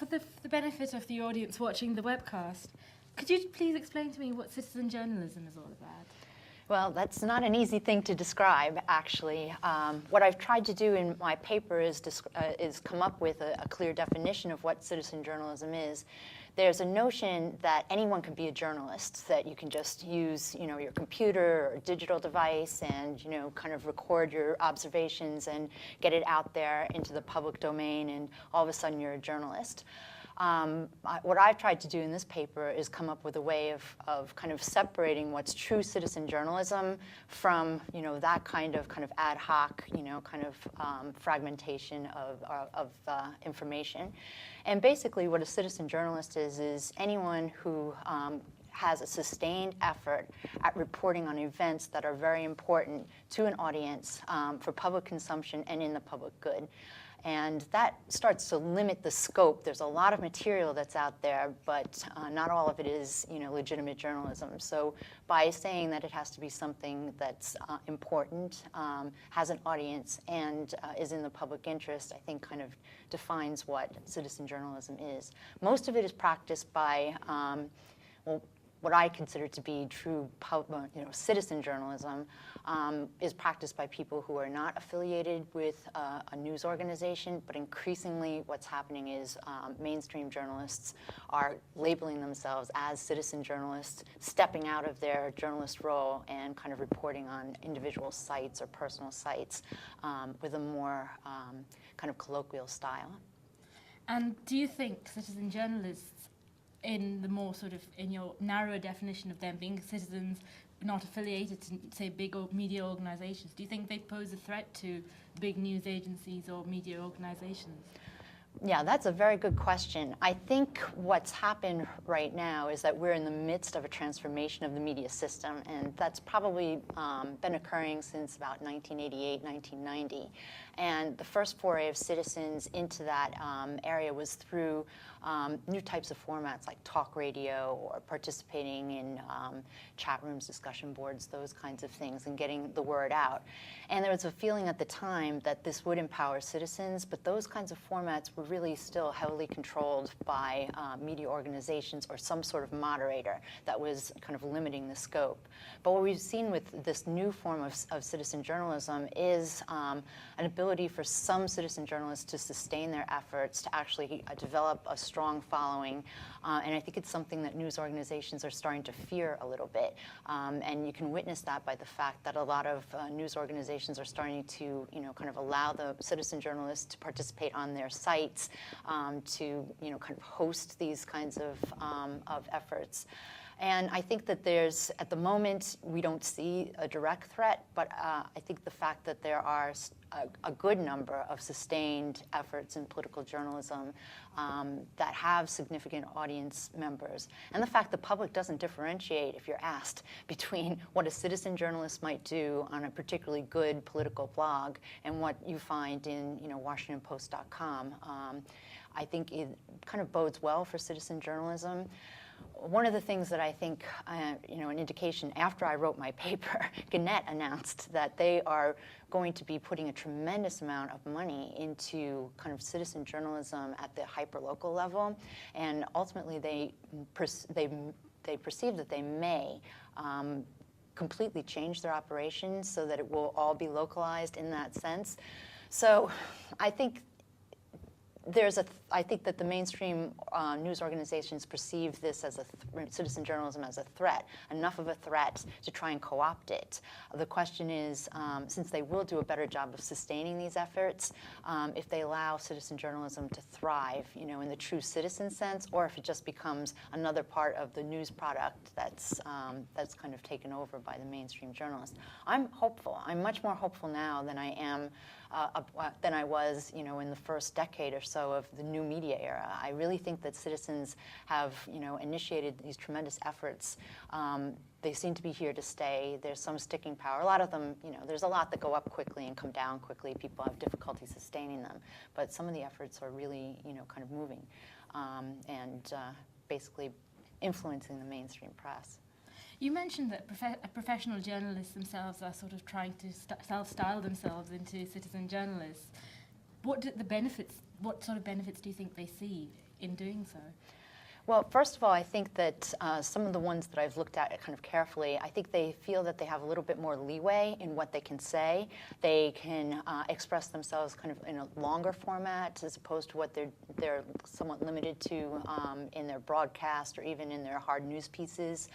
the benefit of the audience watching the webcast, could you please explain to me what citizen journalism is all about? Well, that's not an easy thing to describe, actually. What I've tried to do in my paper is come up with a clear definition of what citizen journalism is. There's a notion that anyone can be a journalist, that you can just use, your computer or digital device and, kind of record your observations and get it out there into the public domain, and all of a sudden you're a journalist. What I've tried to do in this paper is come up with a way of kind of separating what's true citizen journalism from, that kind of ad hoc, fragmentation of information. And basically what a citizen journalist is anyone who has a sustained effort at reporting on events that are very important to an audience for public consumption and in the public good. And that starts to limit the scope. There's a lot of material that's out there, but not all of it is, legitimate journalism. So by saying that it has to be something that's important, has an audience, and is in the public interest, I think kind of defines what citizen journalism is. Most of it is practiced by, what I consider to be true citizen journalism is practiced by people who are not affiliated with a news organization, but increasingly what's happening is mainstream journalists are labeling themselves as citizen journalists, stepping out of their journalist role and kind of reporting on individual sites or personal sites with a more kind of colloquial style. And do you think citizen journalists, in the more in your narrower definition of them being citizens not affiliated to, say, big media organizations, do you think they pose a threat to big news agencies or media organizations? Yeah, that's a very good question. I think what's happened right now is that we're in the midst of a transformation of the media system, and that's probably been occurring since about 1988, 1990. And the first foray of citizens into that area was through new types of formats like talk radio or participating in chat rooms, discussion boards, those kinds of things, and getting the word out. And there was a feeling at the time that this would empower citizens, but those kinds of formats were really still heavily controlled by media organizations or some sort of moderator that was kind of limiting the scope. But what we've seen with this new form of citizen journalism is an ability for some citizen journalists to sustain their efforts, to actually develop a strong following. And I think it's something that news organizations are starting to fear a little bit. And you can witness that by the fact that a lot of news organizations are starting to, kind of allow the citizen journalists to participate on their sites, to, kind of host these kinds of efforts. And I think that there's, at the moment, we don't see a direct threat, but I think the fact that there are a good number of sustained efforts in political journalism that have significant audience members, and the fact the public doesn't differentiate, if you're asked, between what a citizen journalist might do on a particularly good political blog and what you find in, WashingtonPost.com, I think it kind of bodes well for citizen journalism. One of the things that I think, an indication after I wrote my paper, Gannett announced that they are going to be putting a tremendous amount of money into kind of citizen journalism at the hyperlocal level, and ultimately they perceive that they may completely change their operations so that it will all be localized in that sense. So I think I think that the mainstream news organizations perceive this as citizen journalism as a threat, enough of a threat to try and co-opt it. The question is, since they will do a better job of sustaining these efforts, if they allow citizen journalism to thrive, in the true citizen sense, or if it just becomes another part of the news product that's kind of taken over by the mainstream journalists. I'm hopeful. I'm much more hopeful now than I am than I was, in the first decade or so of the new media era. I really think that citizens have, initiated these tremendous efforts. They seem to be here to stay. There's some sticking power. A lot of them, there's a lot that go up quickly and come down quickly. People have difficulty sustaining them. But some of the efforts are really, kind of moving and basically influencing the mainstream press. You mentioned that professional journalists themselves are sort of trying to self-style themselves into citizen journalists. What sort of benefits do you think they see in doing so? Well, first of all, I think that some of the ones that I've looked at kind of carefully, I think they feel that they have a little bit more leeway in what they can say. They can express themselves kind of in a longer format as opposed to what they're somewhat limited to in their broadcast or even in their hard news pieces.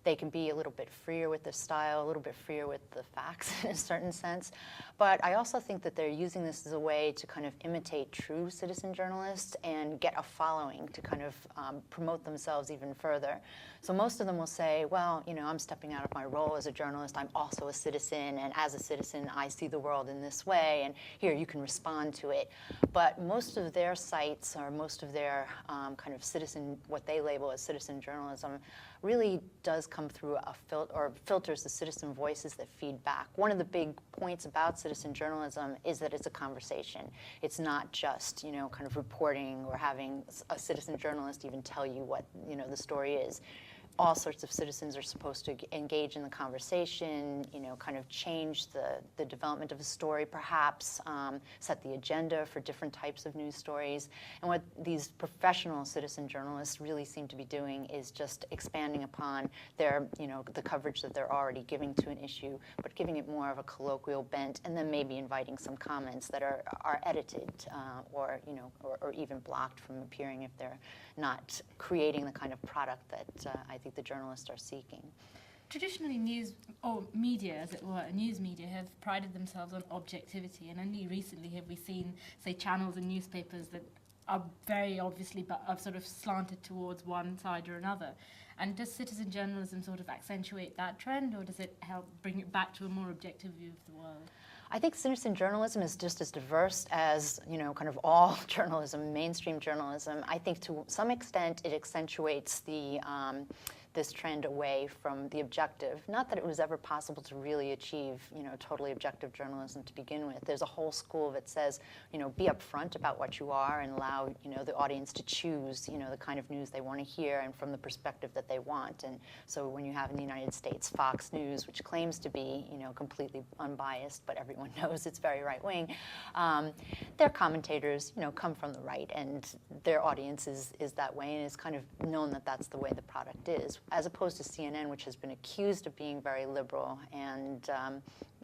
They can be a little bit freer with the style, a little bit freer with the facts in a certain sense. But I also think that they're using this as a way to kind of imitate true citizen journalists and get a following to kind of promote themselves even further. So most of them will say, well, you know, I'm stepping out of my role as a journalist. I'm also a citizen, and as a citizen, I see the world in this way, and here, you can respond to it. But most of their sites, or most of their kind of citizen, what they label as citizen journalism, really does come through a filters the citizen voices that feed back. One of the big points about citizen journalism is that it's a conversation. It's not just, you know, kind of reporting or having a citizen journalist even tell you what, you know, the story is. All sorts of citizens are supposed to engage in the conversation, you know, kind of change the development of a story perhaps, set the agenda for different types of news stories. And what these professional citizen journalists really seem to be doing is just expanding upon their, you know, the coverage that they're already giving to an issue, but giving it more of a colloquial bent, and then maybe inviting some comments that are edited or, you know, or even blocked from appearing if they're not creating the kind of product that I think the journalists are seeking. Traditionally, news, or media as it were, news media have prided themselves on objectivity, and only recently have we seen, say, channels and newspapers that are very obviously are sort of slanted towards one side or another. And does citizen journalism sort of accentuate that trend, or does it help bring it back to a more objective view of the world? I think citizen journalism is just as diverse as, you know, kind of all journalism, mainstream journalism. I think to some extent it accentuates the this trend away from the objective. Not that it was ever possible to really achieve, you know, totally objective journalism to begin with. There's a whole school that says, you know, be upfront about what you are and allow, you know, the audience to choose, you know, the kind of news they want to hear and from the perspective that they want. And so when you have in the United States Fox News, which claims to be, you know, completely unbiased, but everyone knows it's very right-wing, their commentators, you know, come from the right, and their audience is that way, and it's kind of known that that's the way the product is, as opposed to CNN, which has been accused of being very liberal, and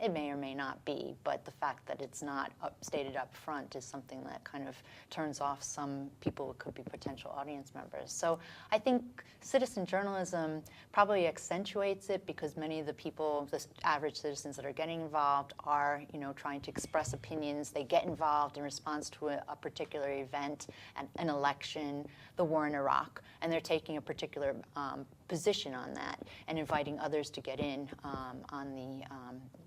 it may or may not be, but the fact that it's not stated up front is something that kind of turns off some people who could be potential audience members. So I think citizen journalism probably accentuates it because many of the people, the average citizens that are getting involved are, you know, trying to express opinions. They get involved in response to a particular event, an election, the war in Iraq, and they're taking a particular position on that and inviting others to get in on the,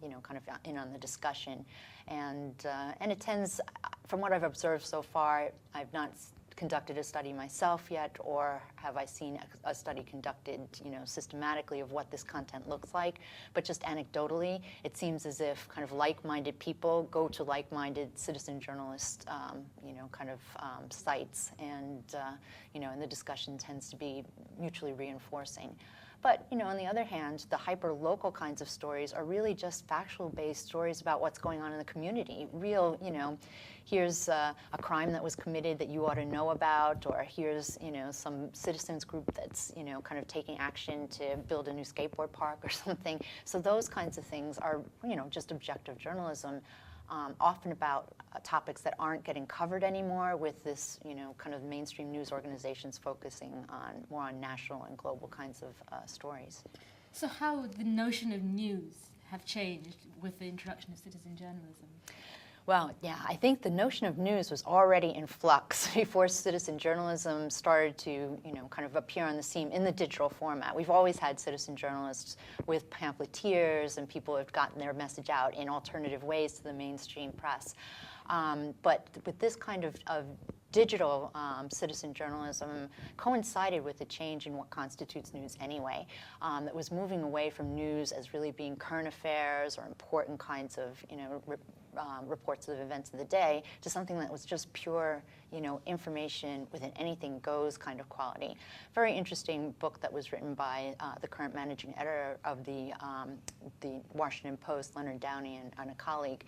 you know, kind of in on the discussion. And it tends, from what I've observed so far, I've not conducted a study myself yet, or have I seen a study conducted, you know, systematically of what this content looks like, but just anecdotally, it seems as if kind of like-minded people go to like-minded citizen journalist, you know, kind of sites, and, you know, and the discussion tends to be mutually reinforcing. But, you know, on the other hand, the hyper-local kinds of stories are really just factual-based stories about what's going on in the community. Real, you know, here's a crime that was committed that you ought to know about, or here's, you know, some citizens group that's, you know, kind of taking action to build a new skateboard park or something. So those kinds of things are, you know, just objective journalism. Often about topics that aren't getting covered anymore, with this, you know, kind of mainstream news organizations focusing on more on national and global kinds of stories. So how would the notion of news have changed with the introduction of citizen journalism? Well, yeah, I think the notion of news was already in flux before citizen journalism started to, you know, kind of appear on the scene in the digital format. We've always had citizen journalists with pamphleteers, and people have gotten their message out in alternative ways to the mainstream press. But with this kind of digital citizen journalism coincided with a change in what constitutes news anyway, that was moving away from news as really being current affairs or important kinds of, you know, reports of events of the day, to something that was just pure, you know, information with an anything goes kind of quality. Very interesting book that was written by the current managing editor of the Washington Post, Leonard Downey, and a colleague.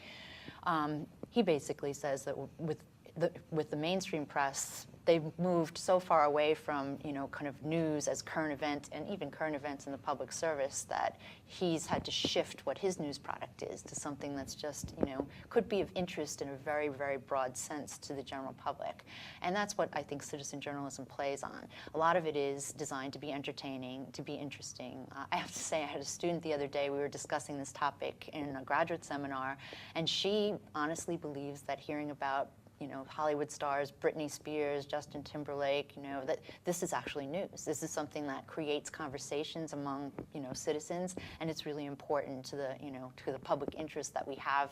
He basically says that with the mainstream press they've moved so far away from, kind of news as current event and even current events in the public service that he's had to shift what his news product is to something that's just, could be of interest in a very, very broad sense to the general public. And that's what I think citizen journalism plays on. A lot of it is designed to be entertaining, to be interesting. I have to say, I had a student the other day, we were discussing this topic in a graduate seminar, and she honestly believes that hearing about Hollywood stars, Britney Spears, Justin Timberlake, that this is actually news. This is something that creates conversations among, citizens, and it's really important to the, to the public interest that we have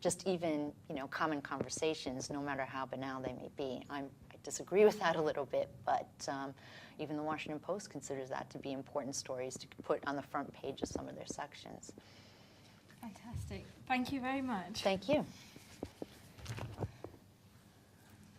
just even, common conversations, no matter how banal they may be. I disagree with that a little bit, but even the Washington Post considers that to be important stories to put on the front page of some of their sections. Fantastic. Thank you very much. Thank you.